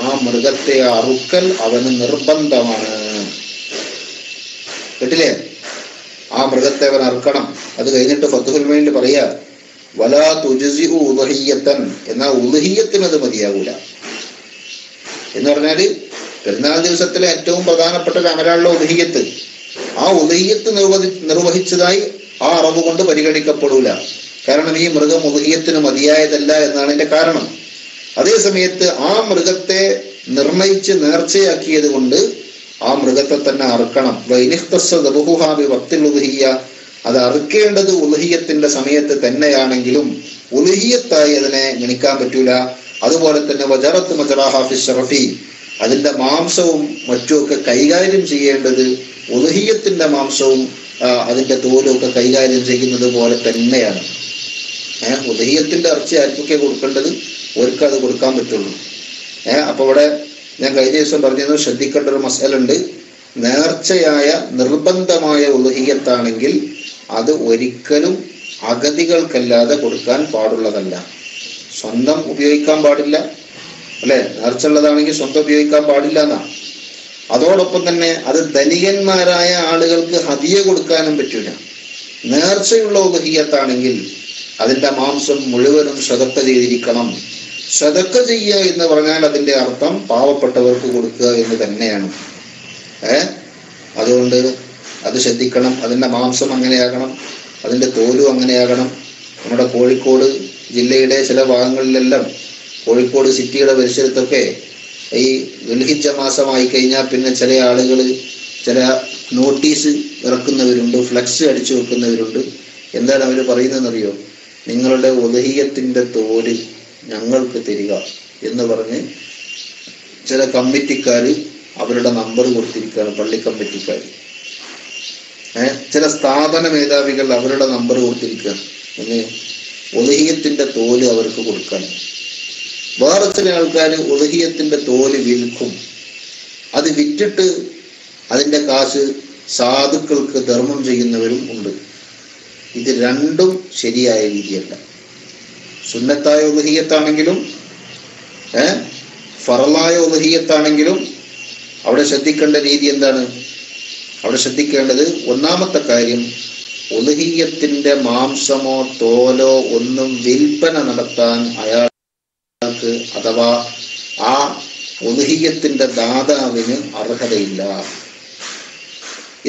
ആ മൃഗത്തെ അറുക്കൽ അവന് നിർബന്ധമാണ്. കേട്ടില്ലേ? ആ മൃഗത്തെ അവൻ അറുക്കണം. അത് കഴിഞ്ഞിട്ട് ഫത്ഹുൽ മഈനിൽ പറയാ വലാ തുജ്സിഉ ഉദ്ഹിയത്തൻ, എന്നാൽ ഉദ്ഹിയത്തിന് അത് മതിയാകൂല എന്ന് പറഞ്ഞാല് പെരുന്നാൾ ദിവസത്തിലെ ഏറ്റവും പ്രധാനപ്പെട്ട ഒരു അമലാണല്ലോ ഉദ്ഹിയത്ത്. ആ ഉദ്ഹിയത്ത് നിർവഹിച്ചതായി ആ അറവ് കൊണ്ട് പരിഗണിക്കപ്പെടൂല. കാരണം ഈ മൃഗം ഉദ്ഹിയത്തിന് മതിയായതല്ല എന്നാണ് ഇതിന്റെ കാരണം. അതേ സമയത്ത് ആ മൃഗത്തെ നിർണയിച്ച് നേർച്ചയാക്കിയത് കൊണ്ട് ആ മൃഗത്തെ തന്നെ അറുക്കണം. അത് അറുക്കേണ്ടത് ഉദ്ഹിയത്തിന്റെ സമയത്ത് തന്നെയാണെങ്കിലും ഉദ്ഹിയത്തായി അതിനെ ഗണിക്കാൻ പറ്റൂല. അതുപോലെ തന്നെ വജറത്ത് മജറാഹ ഫി ശറഫി, അതിന്റെ മാംസവും മറ്റുമൊക്കെ കൈകാര്യം ചെയ്യേണ്ടത് ഉദ്ഹിയത്തിന്റെ മാംസവും അതിന്റെ തോലും ഒക്കെ കൈകാര്യം ചെയ്യുന്നത് പോലെ തന്നെയാണ്. ഉദ്ഹിയത്തിന്റെ ഇറച്ചി ആർക്കൊക്കെ കൊടുക്കേണ്ടത്? ഒരിക്കൽ അത് കൊടുക്കാൻ പറ്റുള്ളൂ. അപ്പൊ ഇവിടെ ഞാൻ കഴിഞ്ഞ ദിവസം പറഞ്ഞത് ശ്രദ്ധിക്കേണ്ട ഒരു മസലുണ്ട്. നേർച്ചയായ നിർബന്ധമായ ഉദ്ഹിയത്താണെങ്കിൽ അത് ഒരിക്കലും അഗതികൾക്കല്ലാതെ കൊടുക്കാൻ പാടുള്ളതല്ല. സ്വന്തം ഉപയോഗിക്കാൻ പാടില്ല, അല്ലെ? നേർച്ച ഉള്ളതാണെങ്കിൽ സ്വന്തം ഉപയോഗിക്കാൻ പാടില്ല എന്നാ. അതോടൊപ്പം തന്നെ അത് ധനികന്മാരായ ആളുകൾക്ക് ഹദിയ കൊടുക്കാനും പറ്റൂല. നേർച്ചയുള്ള ഉദ്ഹിയത്താണെങ്കിൽ അതിന്റെ മാംസം മുഴുവനും സദഖ ചെയ്തിരിക്കണം. സദഖ ചെയ്യുക എന്ന് പറഞ്ഞാൽ അതിന്റെ അർത്ഥം പാവപ്പെട്ടവർക്ക് കൊടുക്കുക എന്ന് തന്നെയാണ്. അതുകൊണ്ട് അത് ശ്രദ്ധിക്കണം. അതിന്റെ മാംസം അങ്ങനെയാകണം, അതിന്റെ തോലും അങ്ങനെയാകണം. നമ്മുടെ കോഴിക്കോട് ജില്ലയുടെ ചില ഭാഗങ്ങളിലെല്ലാം, കോഴിക്കോട് സിറ്റിയുടെ പരിസരത്തൊക്കെ ഈ ദുൽഹിജ്ജ മാസമായി കഴിഞ്ഞാൽ പിന്നെ ചില ആളുകൾ ചില നോട്ടീസ് ഇറക്കുന്നവരുണ്ട്, ഫ്ലക്സ് അടിച്ചു വെക്കുന്നവരുണ്ട്. എന്താണ് അവർ പറയുന്നതെന്നറിയോ? നിങ്ങളുടെ ഉദ്ഹിയത്തിന്റെ തോല് ഞങ്ങൾക്ക് തരിക എന്ന് പറഞ്ഞ് ചില കമ്മിറ്റിക്കാര് അവരുടെ നമ്പർ കൊടുത്തിരിക്കുകയാണ്. പള്ളി കമ്മിറ്റിക്കാർ, ചില സ്ഥാപന മേധാവികൾ അവരുടെ നമ്പർ കൊടുത്തിരിക്കുകയാണ്. ഉദ്ഹിയത്തിന്റെ തോല് അവർക്ക് കൊടുക്കാൻ. വേറെ ചില ആൾക്കാർ ഉദ്ഹിയത്തിന്റെ തോല് വിൽക്കും. അത് വിറ്റിട്ട് അതിന്റെ കാശ് സാധുക്കൾക്ക് ധർമ്മം ചെയ്യുന്നവരും ഉണ്ട്. ഇത് രണ്ടും ശരിയായ രീതിയല്ല. സുന്നത്തായ ഉദ്ഹിയത്താണെങ്കിലും ഫറലായ ഉദ്ഹിയത്താണെങ്കിലും അവിടെ ശ്രദ്ധിക്കേണ്ട രീതി എന്താണ്? അവിടെ ശ്രദ്ധിക്കേണ്ടത് ഒന്നാമത്തെ കാര്യം, ഉദ്ഹിയത്തിന്റെ മാംസമോ തോലോ ഒന്നും വിൽപ്പന നടത്താൻ അയാൾക്ക് അഥവാ ആ ഉദ്ഹിയത്തിന്റെ ദാതാവിന് അർഹതയില്ല.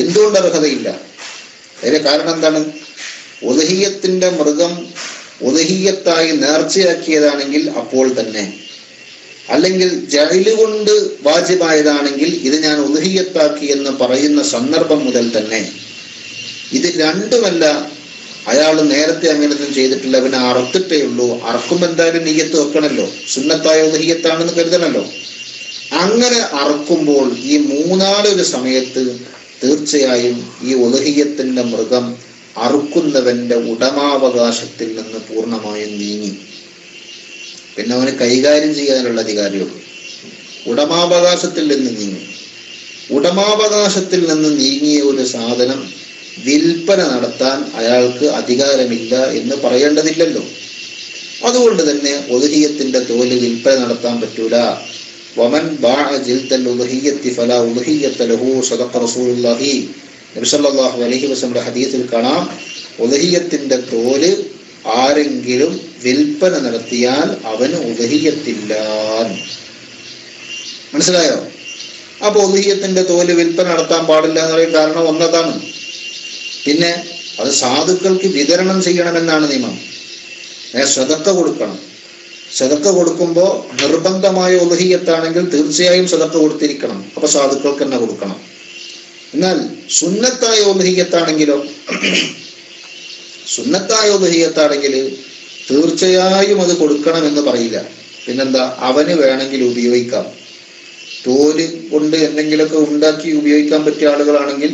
എന്തുകൊണ്ട് അർഹതയില്ല? അതിന്റെ കാരണം എന്താണ്? ഉദ്ഹിയത്തിന്റെ മൃഗം ഉദ്ഹിയത്തായി നേർച്ചയാക്കിയതാണെങ്കിൽ അപ്പോൾ തന്നെ, അല്ലെങ്കിൽ ജഅ്ല് കൊണ്ട് വാജിബായതാണെങ്കിൽ ഇത് ഞാൻ ഉദ്ഹിയത്താക്കി എന്ന് പറയുന്ന സന്ദർഭം മുതൽ തന്നെ, ഇത് രണ്ടുമല്ല അയാൾ നേരത്തെ അങ്ങനൊന്നും ചെയ്തിട്ടില്ല, പിന്നെ അറുത്തിട്ടേ ഉള്ളൂ. അറക്കുമ്പോൾ എന്തായാലും നിയ്യത്ത് വെക്കണല്ലോ, സുന്നത്തായ ഉദ്ഹിയത്താണെന്ന് കരുതണല്ലോ. അങ്ങനെ അറക്കുമ്പോൾ ഈ മൂന്നാലൊരു സമയത്ത് തീർച്ചയായും ഈ ഉദ്ഹിയത്തിന്റെ മൃഗം അറുക്കുന്നവന്റെ ഉടമാവകാശത്തിൽ നിന്ന് പൂർണ്ണമായും നീങ്ങി. പിന്നെ അവന് കൈകാര്യം ചെയ്യാനുള്ള അധികാരമുള്ളൂ. ഉടമാവകാശത്തിൽ നിന്ന് നീങ്ങി. ഉടമാവകാശത്തിൽ നിന്ന് നീങ്ങിയ ഒരു സാധനം വിൽപ്പന നടത്താൻ അയാൾക്ക് അധികാരമില്ല എന്ന് പറയേണ്ടതില്ലല്ലോ. അതുകൊണ്ട് തന്നെ ഉദ്ഹിയത്തിന്റെ തോല് വിൽപ്പന നടത്താൻ പറ്റൂല. വമൻ ബാഅ ജിൽദൽ ഉദ്ഹിയത്തി ഫലാ ഉദ്ഹിയത ലഹു സദഖ റസൂലുള്ളാഹി. നബി സല്ലല്ലാഹു അലൈഹി വസല്ലം ഹദീസിൽ കാണാം, ഉദ്ഹിയത്തിന്റെ തോല് ആരെങ്കിലും വിൽപ്പന നടത്തിയാൽ അവന് ഉദ്ഹിയത്തില്ല. മനസ്സിലായോ? അപ്പൊ ഉദ്ഹിയത്തിന്റെ തോല് വിൽപ്പന നടത്താൻ പാടില്ല എന്ന് പറയാൻ കാരണം ഒന്നതാണ്, പിന്നെ അത് സാധുക്കൾക്ക് വിതരണം ചെയ്യണമെന്നാണ് നിയമം. സദക്ക കൊടുക്കണം. സദക്ക കൊടുക്കുമ്പോൾ നിർബന്ധമായ ഉദ്ഹിയത്താണെങ്കിൽ തീർച്ചയായും സദക്ക കൊടുത്തിരിക്കണം. അപ്പൊ സാധുക്കൾക്ക് തന്നെ കൊടുക്കണം. എന്നാൽ സുന്നത്തായ ഉദ്ഹിയത്താണെങ്കിലോ, സുന്നത്തായ ഉദ്ഹിയത്താണെങ്കിൽ തീർച്ചയായും അത് കൊടുക്കണം എന്ന് പറയില്ല. പിന്നെന്താ, അവന് വേണമെങ്കിൽ ഉപയോഗിക്കാം. തോല് കൊണ്ട് എന്തെങ്കിലുമൊക്കെ ഉണ്ടാക്കി ഉപയോഗിക്കാൻ പറ്റിയ ആളുകളാണെങ്കിൽ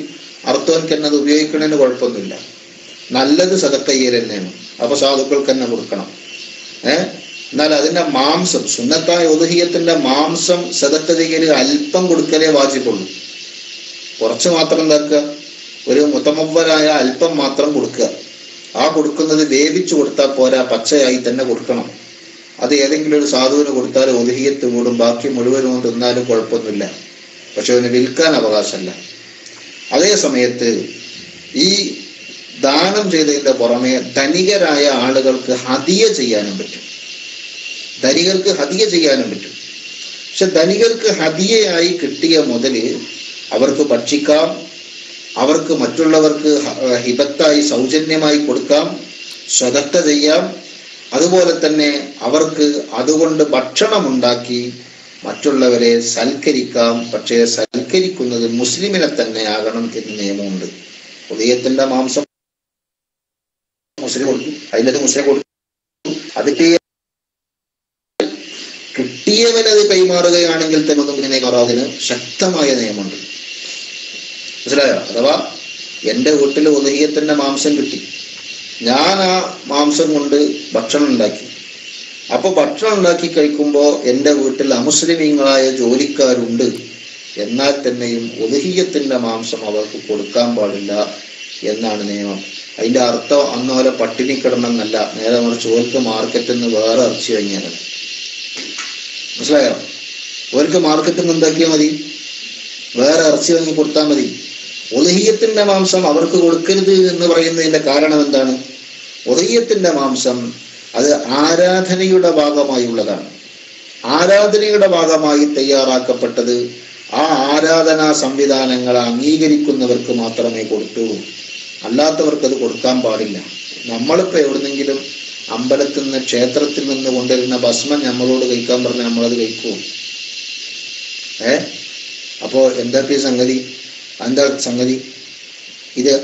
അർത്ഥവൻക്ക് തന്നെ അത് ഉപയോഗിക്കണതിന് കുഴപ്പമൊന്നുമില്ല. നല്ലത് സദക്ക ചെയ്യൽ തന്നെയാണ്. അപ്പൊ സാധുക്കൾക്ക് തന്നെ കൊടുക്കണം. എന്നാൽ അതിന്റെ മാംസം, സുന്നത്തായ ഉദ്ഹിയത്തിന്റെ മാംസം സദക്ക ചെയ്യല് അല്പം കൊടുക്കലേ വാജിബുള്ളൂ. കുറച്ച് മാത്രം എന്താക്കുക, ഒരു മുതമവ്വലായ അല്പം മാത്രം കൊടുക്കുക. ആ കൊടുക്കുന്നത് വേവിച്ചു കൊടുത്താൽ പോരാ, പച്ചയായി തന്നെ കൊടുക്കണം. അത് ഏതെങ്കിലും ഒരു സാധുവിന് കൊടുത്താൽ ഉദ്ഹിയത്ത് കൂടും, ബാക്കി മുഴുവനും തിന്നാലും കുഴപ്പമൊന്നുമില്ല. പക്ഷെ അവന് വിൽക്കാൻ അവകാശമല്ല. അതേ സമയത്ത് ഈ ദാനം ചെയ്തതിന്റെ പുറമെ ധനികരായ ആളുകൾക്ക് ഹദിയ ചെയ്യാനും പറ്റും. ധനികർക്ക് ഹദിയ ചെയ്യാനും പറ്റും. പക്ഷെ ധനികർക്ക് ഹദിയയായി കിട്ടിയ മുതല് അവർക്ക് ഭക്ഷിക്കാം, അവർക്ക് മറ്റുള്ളവർക്ക് ഹിബത്തായി സൗജന്യമായി കൊടുക്കാം, സദക്ക ചെയ്യാം. അതുപോലെ തന്നെ അവർക്ക് അതുകൊണ്ട് ഭക്ഷണമുണ്ടാക്കി മറ്റുള്ളവരെ സൽക്കരിക്കാം. പക്ഷേ സൽക്കരിക്കുന്നത് മുസ്ലിമിനെ തന്നെ ആകണം എന്ന് നിയമമുണ്ട്. ഉദയത്തിന്റെ മാംസം മുസ്ലിം കൊടുക്കും, അതിലത് മുസ്ലിം കൊടുക്കും. അത് കിട്ടിയവനത് കൈമാറുകയാണെങ്കിൽ തന്നെ ഒന്നും കൈമാറാതിന് ശക്തമായ നിയമമുണ്ട്. മനസ്സിലായോ? അഥവാ എൻ്റെ വീട്ടിൽ ഉദയത്തിന്റെ മാംസം കിട്ടി, ഞാൻ ആ മാംസം കൊണ്ട് ഭക്ഷണം ഉണ്ടാക്കി. അപ്പൊ ഭക്ഷണം ഉണ്ടാക്കി കഴിക്കുമ്പോൾ എൻ്റെ വീട്ടിൽ അമുസ്ലിമീങ്ങളായ ജോലിക്കാരുണ്ട്. എന്നാൽ തന്നെയും ഉദഹിയത്തിന്റെ മാംസം അവർക്ക് കൊടുക്കാൻ പാടില്ല എന്നാണ് നിയമം. അതിന്റെ അർത്ഥം അന്നോലെ പട്ടിണി കിടണമെന്നല്ല, നേരെ മറിച്ച് ഓർക്ക് മാർക്കറ്റിൽ നിന്ന് വേറെ ഇറച്ചി വാങ്ങിയാൽ. മനസ്സിലായോ? ഓർക്ക് മാർക്കറ്റിൽ നിന്ന് എന്താക്കിയാൽ മതി, വേറെ ഇറച്ചി വാങ്ങി കൊടുത്താൽ മതി. ഉദഹിയത്തിന്റെ മാംസം അവർക്ക് കൊടുക്കരുത് എന്ന് പറയുന്നതിന്റെ കാരണം എന്താണ്? ഉദഹിയത്തിന്റെ മാംസം അത് ആരാധനയുടെ ഭാഗമായുള്ളതാണ്. ആരാധനയുടെ ഭാഗമായി തയ്യാറാക്കപ്പെട്ടത് ആ ആരാധനാ സംവിധാനങ്ങൾ അംഗീകരിക്കുന്നവർക്ക് മാത്രമേ കൊടുക്കൂ, അല്ലാത്തവർക്ക് അത് കൊടുക്കാൻ പാടില്ല. നമ്മളിപ്പോ എവിടുന്നെങ്കിലും അമ്പലത്തിൽ നിന്ന് ക്ഷേത്രത്തിൽ നിന്ന് കൊണ്ടുവരുന്ന ഭസ്മം നമ്മളോട് കഴിക്കാൻ പറഞ്ഞാൽ നമ്മളത് കഴിക്കൂ? അപ്പോ എന്താ സംഗതി? എന്താ സംഗതി?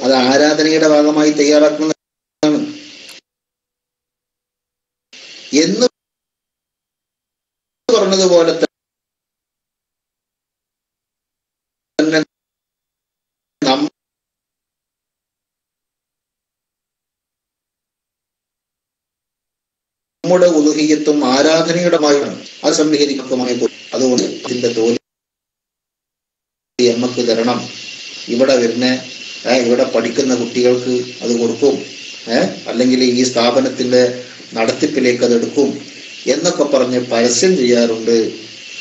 അത് ആരാധനയുടെ ഭാഗമായി തയ്യാറാക്കുന്നതാണ് എന്ന് പറഞ്ഞതുപോലെ തന്നെ നമ്മുടെ ഉദഹിയത്തും ആരാധനയുടെമായാണ് അത് സംവിഹരിക്കുമായി. അതുകൊണ്ട് ഇതിന്റെ തോല് എമ്മക്ക് തരണം, ഇവിടെ വരുന്ന ഇവിടെ പഠിക്കുന്ന കുട്ടികൾക്ക് അത് കൊടുക്കും, അല്ലെങ്കിൽ ഈ സ്ഥാപനത്തിന്റെ നടത്തിപ്പിലേക്ക് അത് എടുക്കും എന്നൊക്കെ പറഞ്ഞ് പരസ്യം ചെയ്യാറുണ്ട്.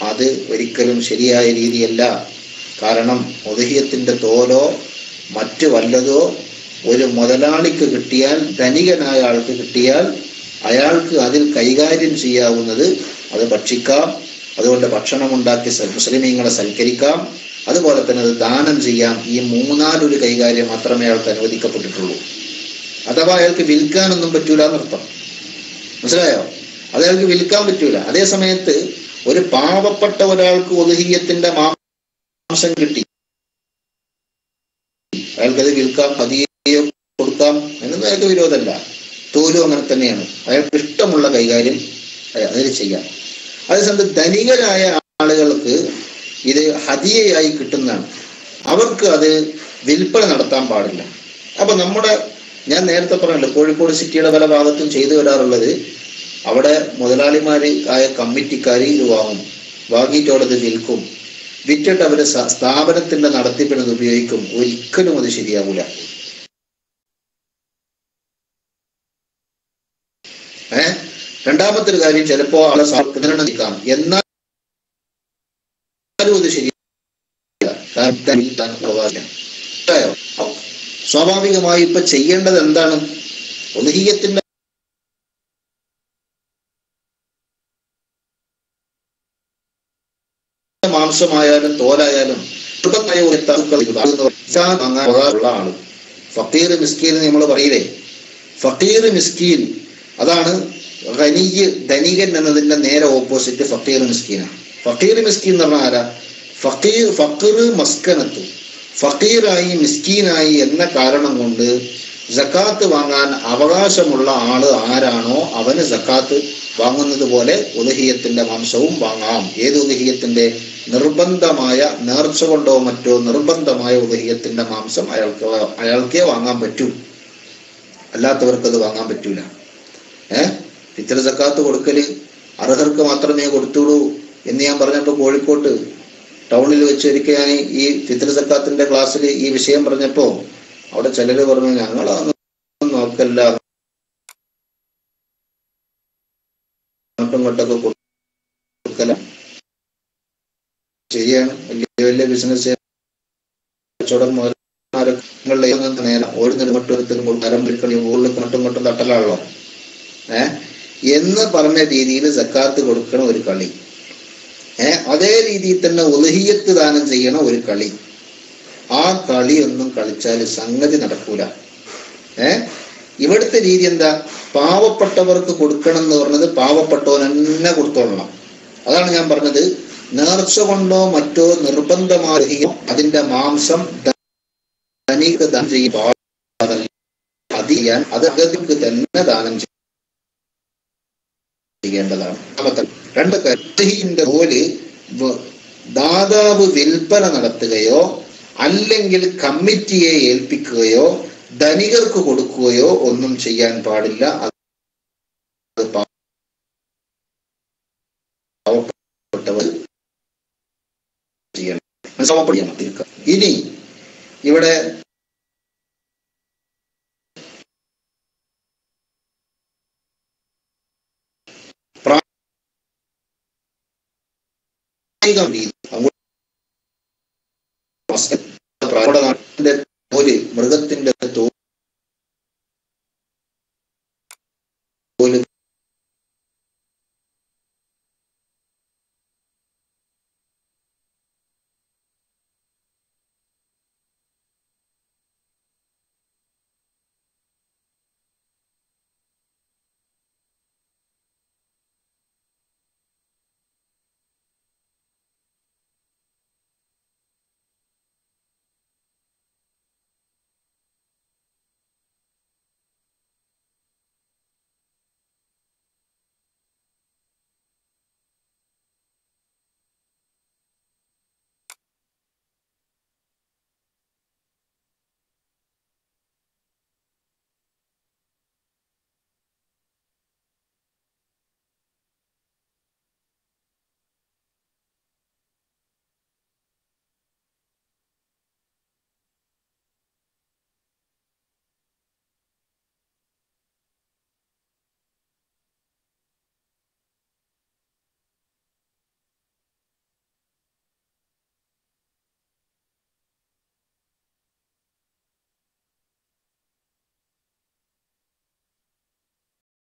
അത് ഒരിക്കലും ശരിയായ രീതിയല്ല. കാരണം ഉദഹിയത്തിന്റെ തോലോ മറ്റു വല്ലതോ ഒരു മുതലാളിക്ക് കിട്ടിയാൽ, ധനികനായ ആൾക്ക് കിട്ടിയാൽ, അയാൾക്ക് അതിൽ കൈകാര്യം ചെയ്യാവുന്നത് അത് ഭക്ഷിക്കാം. അതുകൊണ്ട് ഭക്ഷണമുണ്ടാക്കി മുസ്ലിമീങ്ങളെ സൽക്കരിക്കാം. അതുപോലെ തന്നെ അത് ദാനം ചെയ്യാം. ഈ മൂന്നാലൊരു കൈകാര്യം മാത്രമേ അയാൾക്ക് അനുവദിക്കപ്പെട്ടിട്ടുള്ളൂ. അഥവാ അയാൾക്ക് വിൽക്കാനൊന്നും പറ്റൂല എന്നർത്ഥം. മനസ്സിലായോ? അത് അയാൾക്ക് വിൽക്കാൻ പറ്റൂല. അതേ സമയത്ത് ഒരു പാവപ്പെട്ട ഒരാൾക്ക് ഉദഹിയത്തിന്റെ മാംസം കിട്ടി, അയാൾക്കത് വിൽക്കാം, ഹദിയ കൊടുക്കാം എന്നൊന്നും അയാൾക്ക് വിരോധമല്ല. തോലും അങ്ങനെ തന്നെയാണ്. അയാൾക്ക് ഇഷ്ടമുള്ള കൈകാര്യം അതിൽ ചെയ്യാം. അതേസമയത്ത് ധനികരായ ആളുകൾക്ക് ഇത് ഹദിയയായി കിട്ടുന്നതാണ്. അവർക്ക് അത് വിൽപ്പന നടത്താൻ പാടില്ല. അപ്പൊ ഞാൻ നേരത്തെ പറഞ്ഞല്ലോ, കോഴിക്കോട് സിറ്റിയുടെ പല ഭാഗത്തും ചെയ്തു വരാറുള്ളത്, അവിടെ മുതലാളിമാര് ആയ കമ്മിറ്റിക്കാർ ഇത് വാങ്ങും, വാങ്ങിയിട്ടോടത് വിൽക്കും, വിറ്റിട്ട് അവര് സ്ഥാപനത്തിന്റെ നടത്തിപ്പിന് അത് ഉപയോഗിക്കും. ഒരിക്കലും അത് ശരിയാവൂല. രണ്ടാമത്തെ ഒരു കാര്യം, ചിലപ്പോ ആളെ വിതരണം നിൽക്കാം, എന്നാലും അത് ശരിയല്ല. സ്വാഭാവികമായി ഇപ്പൊ ചെയ്യേണ്ടത് എന്താണ്? ഉദഹിയത്തിന്റെ മാംസമായാലും തോലായാലും ഉള്ള ആള് ഫക്കീർ മിസ്കീൻ നമ്മൾ പറയില്ലേ, ഫക്കീർ മിസ്കീൻ അതാണ് ഖനിയ് ധനികൻ എന്നതിന്റെ നേരെ ഓപ്പോസിറ്റ് ഫക്കീർ മിസ്കീനാണ്. ഫക്കീർ മിസ്കീൻ എന്ന് പറഞ്ഞാൽ ആരാ? ഫക്കീർ മസ്കനത്ത്, ഫക്കീറായി മിസ്കീനായി എന്ന കാരണം കൊണ്ട് സക്കാത്ത് വാങ്ങാൻ അവകാശമുള്ള ആള് ആരാണോ അവന് സക്കാത്ത് വാങ്ങുന്നത് പോലെ ഉദ്ഹിയത്തിന്റെ മാംസവും വാങ്ങാം. ഏത് നിർബന്ധമായ നേർച്ച കൊണ്ടോ മറ്റോ നിർബന്ധമായ ഉദ്ഹിയത്തിന്റെ മാംസം അയാൾക്കേ വാങ്ങാൻ പറ്റൂ, അല്ലാത്തവർക്ക് അത് വാങ്ങാൻ പറ്റൂല. ഫിത്ർ സക്കാത്ത് കൊടുക്കല് അർഹർക്ക് മാത്രമേ കൊടുത്തുള്ളൂ എന്ന് ഞാൻ പറഞ്ഞപ്പോൾ കോഴിക്കോട്ട് ടൗണിൽ വെച്ച് ഒരിക്കൽ ഞാൻ ഈ ഫിത്ർ സക്കാത്തിന്റെ ക്ലാസ്സിൽ ഈ വിഷയം പറഞ്ഞപ്പോ അവിടെ ചിലര് പറഞ്ഞു ഞങ്ങളൊന്നും നോക്കല്ല, അങ്ങോട്ടും ഇങ്ങോട്ടൊക്കെ കൊടുക്കല. ശരിയാണ്, വലിയ വലിയ ബിസിനസ് കച്ചവടം നേരം ഓടുന്നൊരു മറ്റൊരുത്തരും മരം വിൽക്കണി ഊരിൽ ഇങ്ങോട്ടും ഇങ്ങോട്ടും തട്ടലാണല്ലോ എന്ന് പറഞ്ഞ രീതിയിൽ സക്കാത്ത് കൊടുക്കണ ഒരു കളി, അതേ രീതിയിൽ തന്നെ ഉദ്ഹിയത്ത് ദാനം ചെയ്യണ ഒരു കളി. ആ കളിയൊന്നും കളിച്ചാൽ സംഗതി നടക്കൂല. ഇവിടുത്തെ രീതി എന്താ? പാവപ്പെട്ടവർക്ക് കൊടുക്കണം എന്ന് പറഞ്ഞത് പാവപ്പെട്ടവൻ തന്നെ കൊടുത്തോളണം. അതാണ് ഞാൻ പറഞ്ഞത്, നേർച്ച കൊണ്ടോ മറ്റോ നിർബന്ധമായോ അതിന്റെ മാംസം ധനിക ദാനം ചെയ്യാൻ അത് അഗതിക്ക് തന്നെ ദാനം ചെയ്യേണ്ടതാണ്. രണ്ട് കർഹിന്റെ പോലെ ദാതാവ് വിൽപ്പന നടത്തുകയോ അല്ലെങ്കിൽ കമ്മിറ്റിയെ ഏൽപ്പിക്കുകയോ ധനികർക്ക് കൊടുക്കുകയോ ഒന്നും ചെയ്യാൻ പാടില്ല. അത് പാവപ്പെട്ടവർ ചെയ്യണം. ഇനി ഇവിടെ മൃഗത്തിന്റെ തോല്